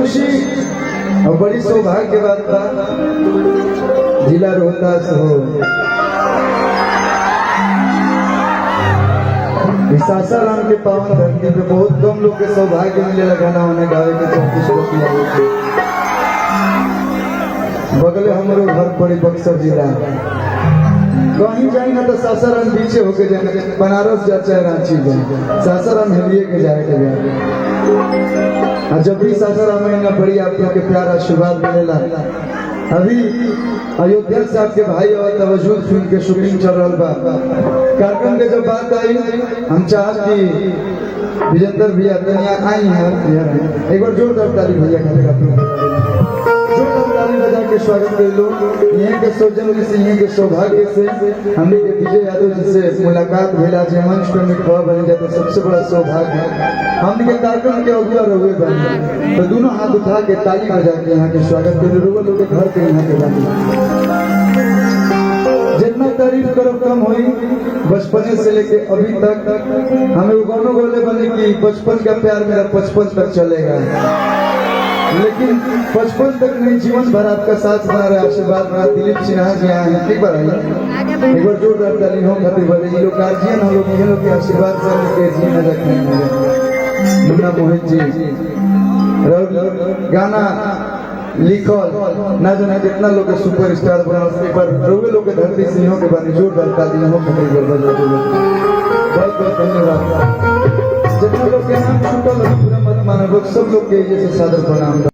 खुशी और बड़ी सौभाग्य की बात बा जिला रोहतास हो सासाराम के पावन धरती पे बहुत कम लोग के सौभाग्य मिले गाना होने गावे के 34 बगले हमारे घर पड़ी बक्सर जिला कहीं जाए ना तो सासाराम पीछे होके जाए बनारस जा चाहे रांची जाए सासाराम हिलिए के जाए के जाए जब भी सासाराम में ना बड़ी आप लोग के प्यार आशीर्वाद मिलेला। अभी अयोध्या से आपके भाई और तवज्जुद फिल्म के शूटिंग चल रहा बा कार्यक्रम के जब बात आई हम चाहत कि विजेंद्र भैया दुनिया आई है एक बार जोरदार ताली भैया खाते जोरदार ताली बजा के स्वागत कर लो। यहाँ के सौजन्य से यहाँ के सौभाग्य से हमने के विजय यादव जी से मुलाकात भेला जे मंच पर मिलवा बन जाए तो सबसे बड़ा सौभाग्य है। हमने के कार्यक्रम के अगुआ रहुए बने तो दोनों हाथ उठा के ताली बजा के यहाँ के स्वागत कर लो। लोग घर के यहाँ के बने जितना तारीफ करो कम हुई। बचपन से लेके अभी तक हमें गानों बोले बने कि बचपन का प्यार मेरा 55 तक चलेगा, लेकिन 55 तक नहीं जीवन भर आपका साथ बना रहे। आशीर्वाद बना दिलीप सिन्हा जी आए हैं एक बार आइए एक बार जोरदार ताली हो खातिर बोले ये लोग गार्जियन हम लोग ये लोग के आशीर्वाद से लेके जी न रखेंगे। मुन्ना मोहित जी गाना लिखल ना जाने कितना लोग के सुपरस्टार बना एक बार रोवे लोग के धरती सिंहों के बारे जोरदार ताली हो खातिर बहुत बहुत धन्यवाद। जितना लोग के नाम छूटल पूरा मत माना लोग सब लोग के जैसे सादर प्रणाम।